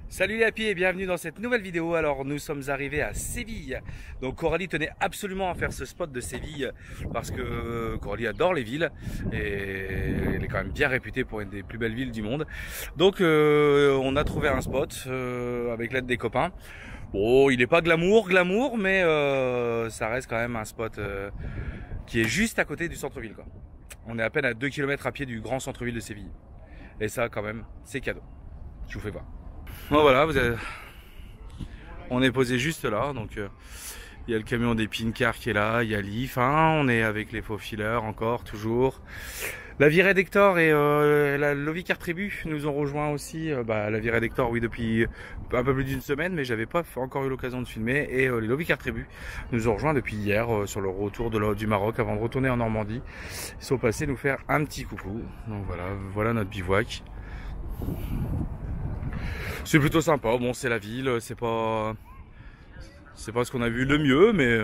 Salut les happy et bienvenue dans cette nouvelle vidéo. Alors nous sommes arrivés à Séville. Donc Coralie tenait absolument à faire ce spot de Séville parce que Coralie adore les villes et elle est quand même bien réputée pour une des plus belles villes du monde. Donc on a trouvé un spot avec l'aide des copains. Bon, il n'est pas glamour, mais ça reste quand même un spot qui est juste à côté du centre-ville, quoi. On est à peine à 2 km à pied du grand centre-ville de Séville. Et ça quand même, c'est cadeau. Je vous fais voir. Bon voilà, on est posé juste là, donc il y a le camion des Pincars qui est là, il y a l'IF, hein, on est avec les faux fileurs encore, toujours. La virée d'Hector et la Lovicar Tribu nous ont rejoint aussi. La virée d'Hector, oui, depuis un peu plus d'une semaine, mais j'avais pas encore eu l'occasion de filmer. Et les Lovicar Tribu nous ont rejoint depuis hier sur le retour du Maroc avant de retourner en Normandie. Ils sont passés nous faire un petit coucou. Donc voilà notre bivouac. C'est plutôt sympa, bon c'est la ville, c'est pas ce qu'on a vu le mieux, mais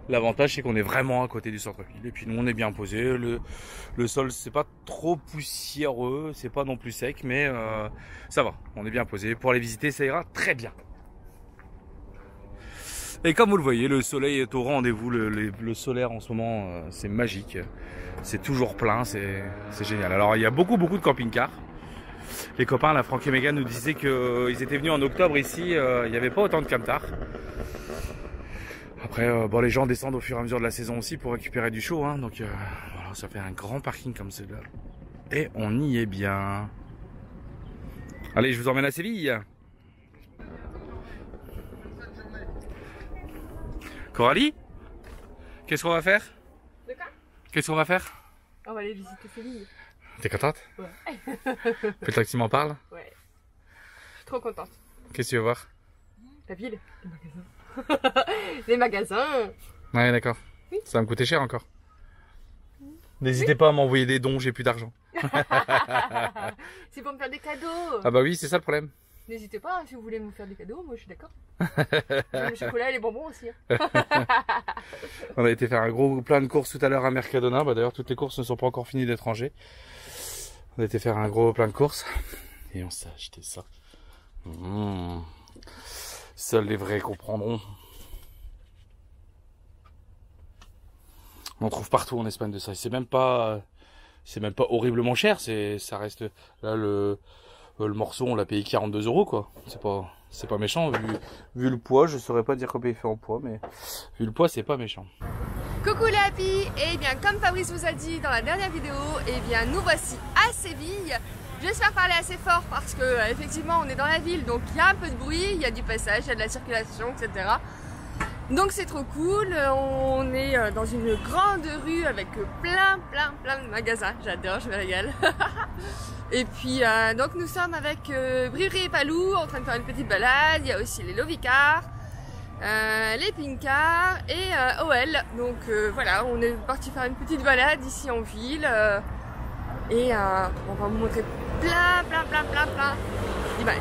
l'avantage c'est qu'on est vraiment à côté du centre-ville. Et puis nous on est bien posé, le sol c'est pas trop poussiéreux, c'est pas non plus sec, mais ça va, on est bien posé. Pour aller visiter ça ira très bien. Et comme vous le voyez, le soleil est au rendez-vous, le solaire en ce moment c'est magique, c'est toujours plein, c'est génial. Alors il y a beaucoup de camping-cars. Les copains, là, Franck et Megan nous disaient qu'ils étaient venus en octobre ici, il n'y avait pas autant de camtars. Après, les gens descendent au fur et à mesure de la saison aussi pour récupérer du chaud, hein, donc voilà, ça fait un grand parking comme celui-là. Et on y est bien. Allez, je vous emmène à Séville. Coralie, qu'est-ce qu'on va faire? De quoi? Qu'est-ce qu'on va faire? On va aller visiter Séville. T'es contente? Ouais. Fais-toi que tu m'en parles? Ouais. Je suis trop contente. Qu'est-ce que tu veux voir? La ville, les magasins. Les magasins. Ouais, d'accord. Oui. Ça va me coûter cher encore. N'hésitez pas à m'envoyer des dons, j'ai plus d'argent. C'est pour me faire des cadeaux. Ah bah oui, c'est ça le problème. N'hésitez pas, si vous voulez me faire des cadeaux, moi je suis d'accord. Le chocolat et les bonbons aussi. Hein. On a été faire plein de courses tout à l'heure à Mercadona. D'ailleurs, toutes les courses ne sont pas encore finies d'être rangées. On a été faire un plein de courses. Et on s'est acheté ça. Seuls les vrais comprendront. On trouve partout en Espagne de ça. C'est même pas horriblement cher. Ça reste là le morceau, on l'a payé 42 € quoi. C'est pas méchant vu le poids. Je saurais pas dire combien il fait en poids, mais vu le poids, c'est pas méchant. Coucou les happy. Et bien comme Fabrice vous a dit dans la dernière vidéo, et bien nous voici à Séville. J'espère parler assez fort parce que effectivement on est dans la ville, donc il y a un peu de bruit, il y a du passage, il y a de la circulation, etc. Donc c'est trop cool. On est dans une grande rue avec plein de magasins. J'adore, je me régale. Et puis donc nous sommes avec Brivry et Palou en train de faire une petite balade. Il y a aussi les Lovicar, les Pincars et OL. Donc voilà, on est parti faire une petite balade ici en ville. Et on va vous montrer plein d'images.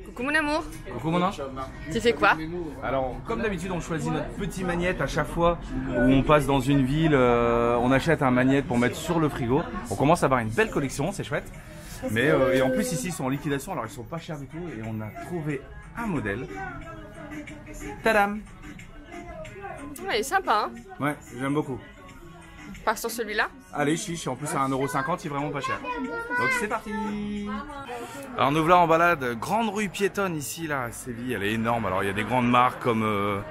Coucou mon amour. Coucou mon ange. Tu fais quoi? Alors comme d'habitude on choisit notre petit magnète à chaque fois où on passe dans une ville, on achète un magnète pour mettre sur le frigo. On commence à avoir une belle collection, c'est chouette. Mais et en plus ici ils sont en liquidation, alors ils sont pas chers du tout et on a trouvé un modèle. Tadam! Ouais, il est sympa hein. Ouais, j'aime beaucoup. On part sur celui-là. Allez, chiche, en plus à 1,50 €, il est vraiment pas cher. Donc c'est parti. Alors nous voilà en balade, grande rue piétonne ici là à Séville, elle est énorme. Alors il y a des grandes marques comme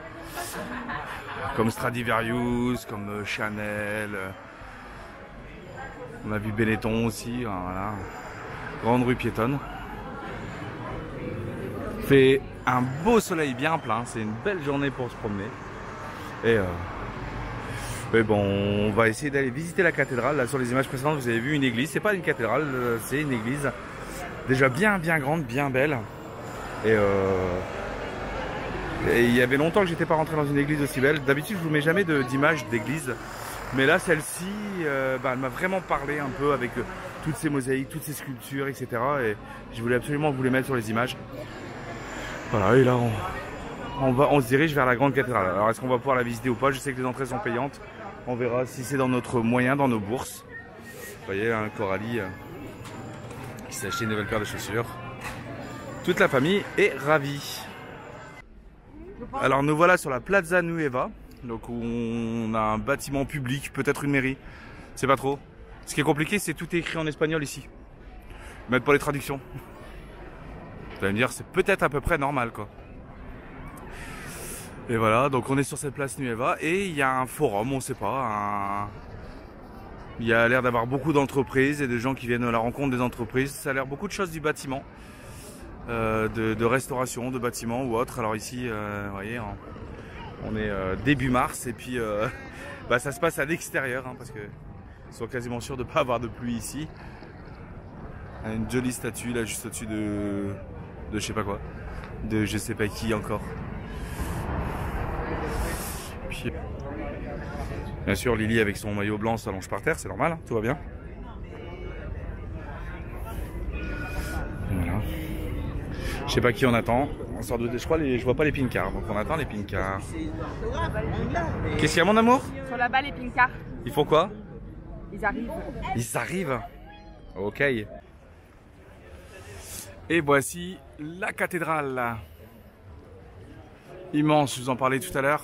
Stradivarius, comme Chanel, On a vu Benetton aussi, voilà. Grande rue piétonne. Fait un beau soleil bien plein, c'est une belle journée pour se promener. Et bon, on va essayer d'aller visiter la cathédrale. Là sur les images précédentes, vous avez vu une église. C'est pas une cathédrale, c'est une église déjà bien grande, bien belle. Et il y avait longtemps que j'étais pas rentré dans une église aussi belle. D'habitude, je vous mets jamais d'images d'église. Mais là, celle-ci, elle m'a vraiment parlé un peu avec toutes ces mosaïques, toutes ces sculptures, etc. Et je voulais absolument vous les mettre sur les images. Voilà, et là, on se dirige vers la grande cathédrale. Alors, est-ce qu'on va pouvoir la visiter ou pas? Je sais que les entrées sont payantes. On verra si c'est dans notre moyen, dans nos bourses. Vous voyez, un Coralie qui s'est acheté une nouvelle paire de chaussures. Toute la famille est ravie. Alors, nous voilà sur la Plaza Nueva. Donc on a un bâtiment public, peut-être une mairie, c'est pas trop. Ce qui est compliqué, c'est tout est écrit en espagnol ici. Même pour les traductions. Vous allez me dire, c'est peut-être à peu près normal quoi. Et voilà, donc on est sur cette place Nueva et il y a un forum, on sait pas. Il y a l'air d'avoir beaucoup d'entreprises et de gens qui viennent à la rencontre des entreprises. Ça a l'air beaucoup de choses du bâtiment, de restauration, de bâtiments ou autre. Alors ici, vous voyez. On est début mars et puis ça se passe à l'extérieur hein, parce qu'ils sont quasiment sûrs de ne pas avoir de pluie ici. Une jolie statue là juste au-dessus de je sais pas quoi, de je sais pas qui encore. Puis, bien sûr Lily avec son maillot blanc s'allonge par terre, c'est normal, hein, tout va bien. Voilà. Je sais pas qui on attend. On sort je crois je vois pas les pin-cars, donc on attend les pin-cars. Qu'est-ce qu'il y a mon amour? Sur là-bas les pin-cars. Ils font quoi? Ils arrivent. Ils arrivent? Ok. Et voici la cathédrale. Immense, je vous en parlais tout à l'heure.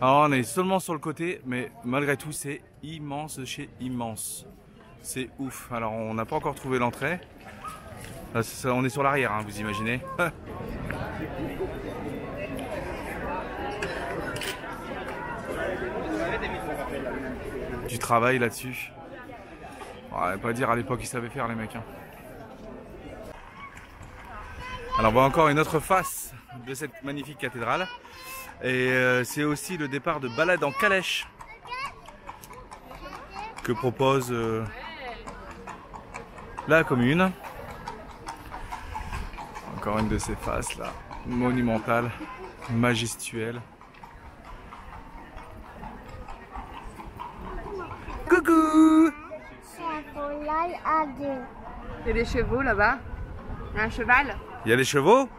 Alors on est seulement sur le côté, mais malgré tout c'est immense de chez immense. C'est ouf. Alors on n'a pas encore trouvé l'entrée. Là, on est sur l'arrière, hein, vous imaginez. Du travail là-dessus. On va pas dire à l'époque ils savaient faire les mecs. Hein. Alors on voit encore une autre face de cette magnifique cathédrale. Et c'est aussi le départ de balade en calèche que propose la commune. Encore une de ces faces là, monumentale, majestuelle. Coucou! Il y a des chevaux là-bas. Il y a un cheval. Il y a des chevaux?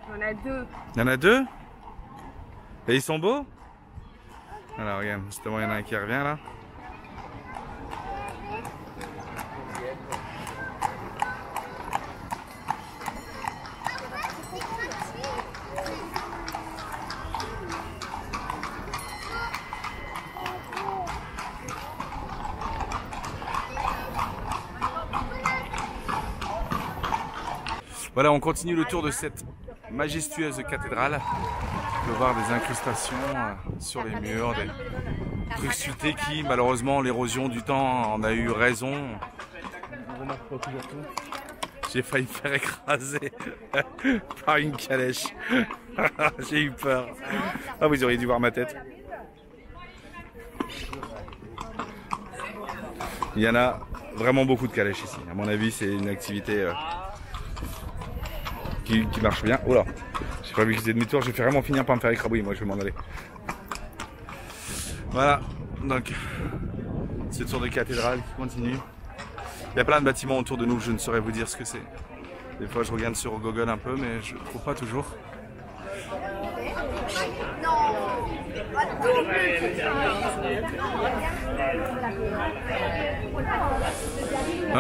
Il y en a deux. Il y en a deux? Et ils sont beaux? Alors regarde, justement il y en a un qui revient là. Voilà, on continue le tour de cette majestueuse cathédrale. On peut voir des incrustations sur les murs, des trucs sculptés qui, malheureusement, l'érosion du temps en a eu raison. J'ai failli me faire écraser par une calèche. J'ai eu peur. Ah, vous auriez dû voir ma tête. Il y en a vraiment beaucoup de calèches ici. À mon avis, c'est une activité qui marche bien. Oh là, j'ai pas vu qu'ils faisaient demi-tour, j'ai fait vraiment finir par me faire écrabouiller. Moi, je vais m'en aller. Voilà, donc cette tour de cathédrale qui continue. Il y a plein de bâtiments autour de nous, je ne saurais vous dire ce que c'est. Des fois, je regarde sur Google un peu, mais je ne trouve pas toujours.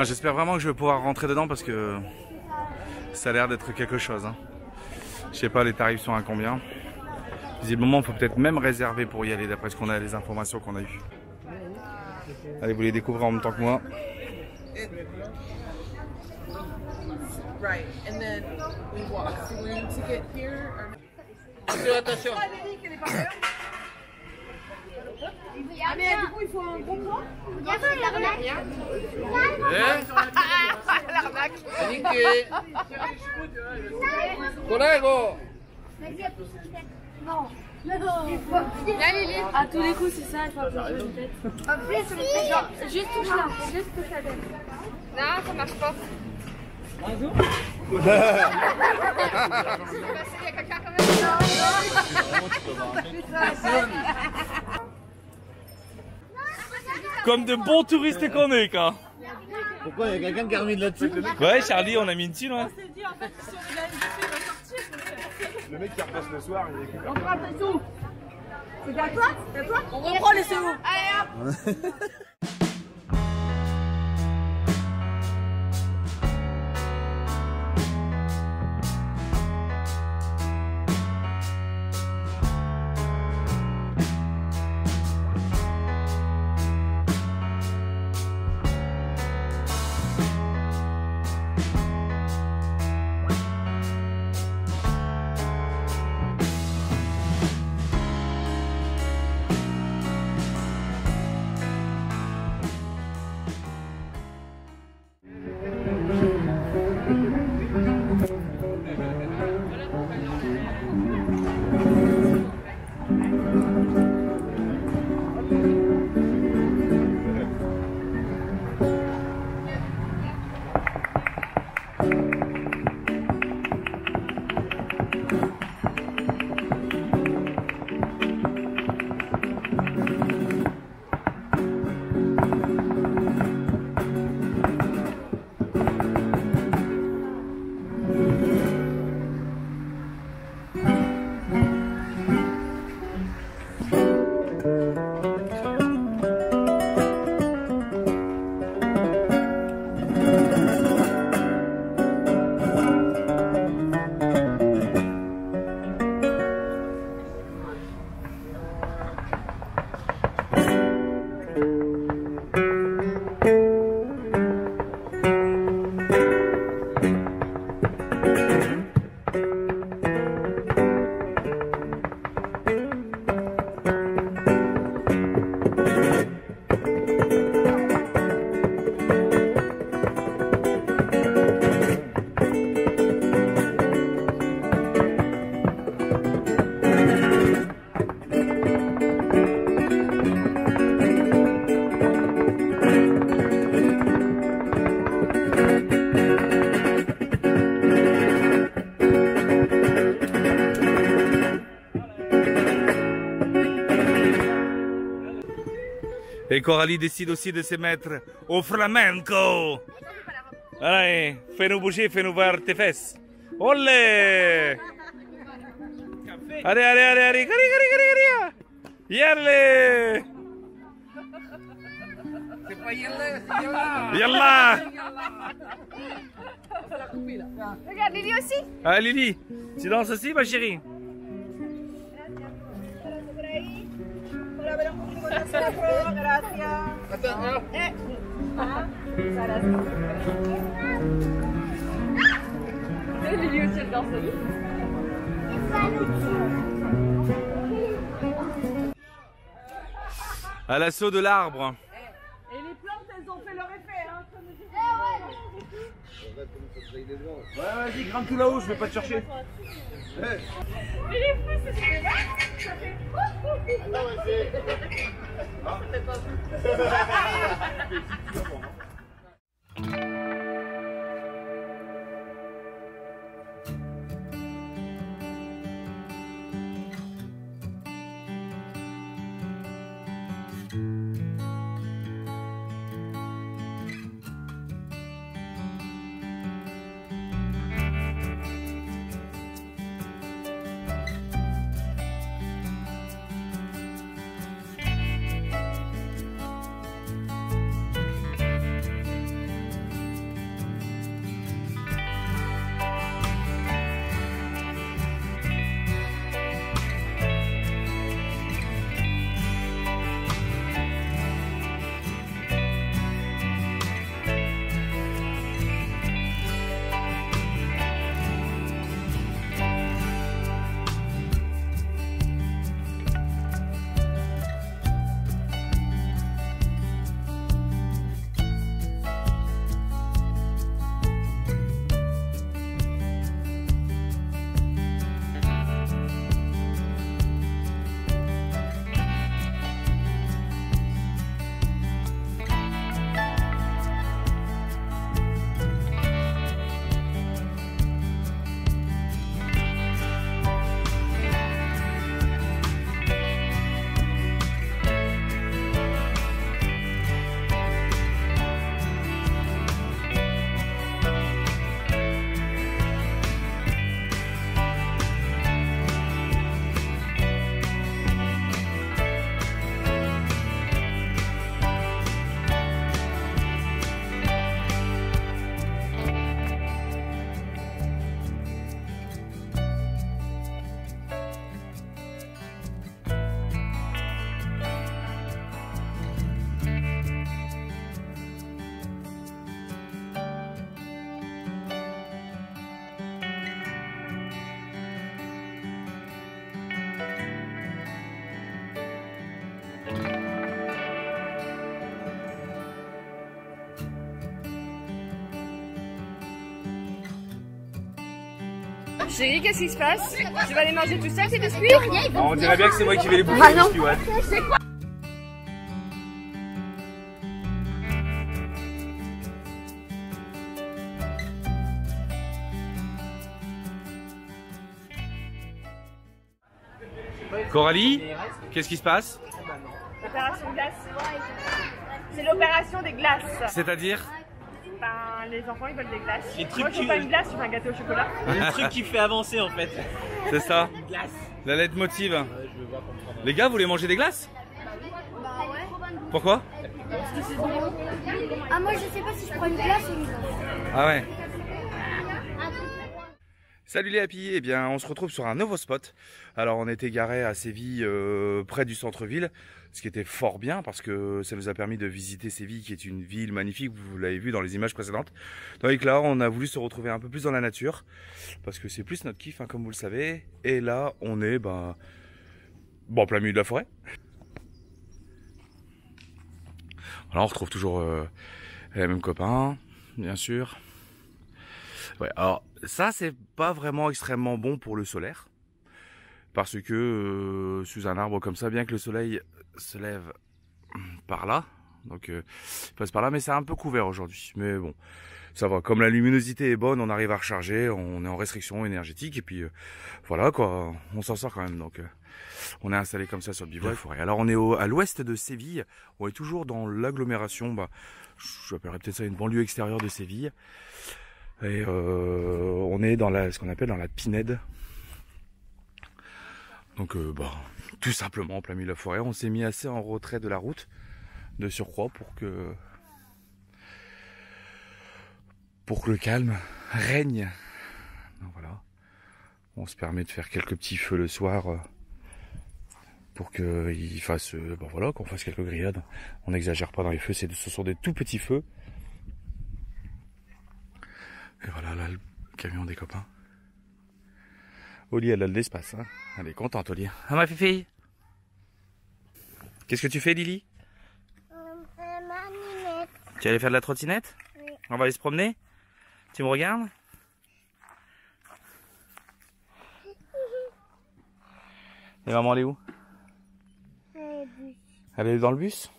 J'espère vraiment que je vais pouvoir rentrer dedans parce que ça a l'air d'être quelque chose. Hein. Je sais pas, les tarifs sont à combien. Visiblement, il faut peut-être même réserver pour y aller d'après ce qu'on a, les informations qu'on a eues. Allez, vous les découvrez en même temps que moi. Right, and then we walk through to get here. Ah mais du coup il faut un bon point. L'arnaque. Collègue. Viens Lily. À tous les coups, c'est ça, il faut appuyer sur une tête. Genre, juste touche là, juste touche la tête. Non, ça marche pas. Bonjour. Il y a quelqu'un quand même. Comme de bons touristes qu'on est, quoi. Pourquoi il y a quelqu'un qui a remis de là-dessus? Ouais, Charlie, on a mis une thune, hein. On s'est dit en fait, si on est là, il va sortir. Le mec qui repasse le soir, il est On prend tes sous. C'est à toi? C'est à toi? On reprend les sous. Allez hop. Et Coralie décide aussi de se mettre au flamenco. Allez, fais-nous bouger, fais-nous voir tes fesses. Olé! Allez, allez, allez, allez, allez, Yerle! C'est pas Yalla, c'est Yalla. Yallah! Regarde Lily aussi. Ah, Lily, tu danses aussi, ma chérie? Lily aussi elle danse. À l'assaut de l'arbre. Et les plantes elles ont fait leur effet hein. Ouais, vas-y, grimpe tout là-haut, je vais pas te chercher. Chérie, qu'est-ce qui se passe? Tu vas les manger tout seul, tes biscuits? On dirait bien que c'est moi qui vais les bouffer. Ah non. Ouais. Coralie, qu'est-ce qui se passe? Opération glace. C'est l'opération des glaces. C'est-à-dire? Ben, les enfants ils veulent des glaces. Les trucs Moi je veux pas une glace, je veux un gâteau au chocolat. Le truc qui fait avancer en fait. C'est ça, Glace. la leitmotiv. Les gars, vous voulez manger des glaces? Bah ouais. Pourquoi? Ah, moi je sais pas si je prends une glace ou une glace. Ah ouais. Salut les happy, eh bien on se retrouve sur un nouveau spot. Alors on était garé à Séville, près du centre-ville, ce qui était fort bien parce que ça nous a permis de visiter Séville qui est une ville magnifique, vous l'avez vu dans les images précédentes. Donc là on a voulu se retrouver un peu plus dans la nature parce que c'est plus notre kiff, hein, comme vous le savez. Et là on est bon, en plein milieu de la forêt. Voilà, on retrouve toujours les mêmes copains, bien sûr. Ouais, alors ça c'est pas vraiment extrêmement bon pour le solaire parce que sous un arbre comme ça, bien que le soleil se lève par là, donc il passe par là, mais c'est un peu couvert aujourd'hui. Mais bon, ça va. Comme la luminosité est bonne, on arrive à recharger, on est en restriction énergétique et puis voilà quoi, on s'en sort quand même. Donc on est installé comme ça sur le bivouac forêt. Alors on est à l'ouest de Séville, on est toujours dans l'agglomération. J'appellerais peut-être ça une banlieue extérieure de Séville. Et on est dans ce qu'on appelle dans la Pinède. Donc tout simplement en plein milieu de la forêt. On s'est mis assez en retrait de la route de surcroît pour que le calme règne. Donc voilà. On se permet de faire quelques petits feux le soir pour qu'il fasse voilà, qu'on fasse quelques grillades. On n'exagère pas dans les feux, ce sont des tout petits feux. Et voilà, là, le camion des copains. Oli, elle a de l'espace, hein. Elle est contente, Oli. Ah, ma fille. Qu'est-ce que tu fais, Lily? Tu vas aller faire de la trottinette? Oui. On va aller se promener? Tu me regardes? Et maman, elle est où? Elle est dans le bus?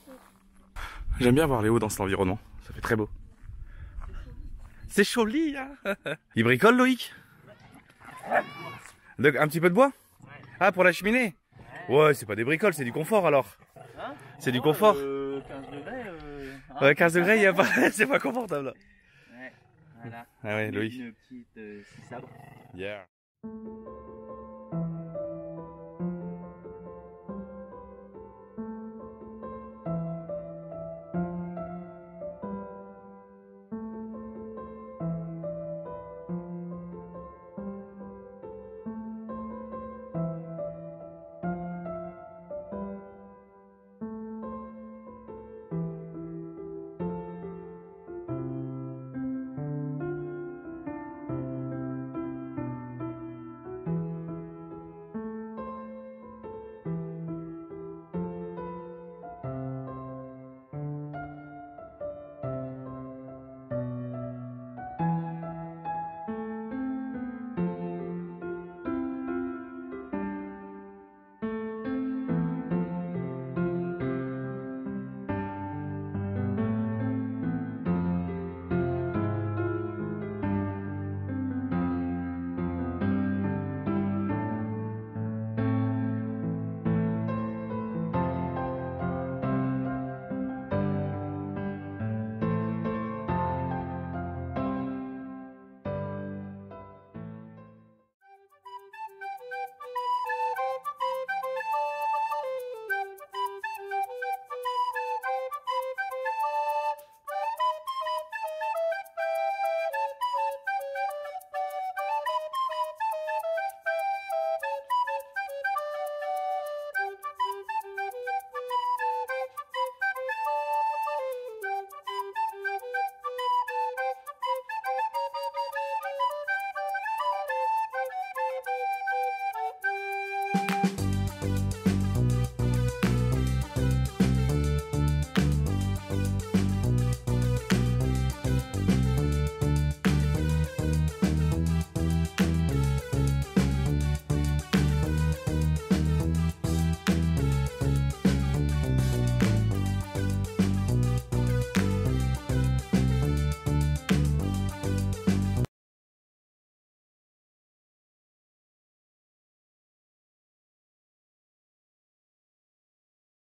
J'aime bien voir Léo dans cet environnement. Ça fait très beau. C'est joli, hein. Il bricole, Loïc? Un petit peu de bois? Ah, pour la cheminée? Ouais, c'est pas des bricoles, c'est du confort alors. C'est du confort. 15 degrés. Ouais, 15 degrés, y a pas... c'est pas confortable. Ouais, voilà. Ah ouais, Loïc. Une petite sabre. Yeah.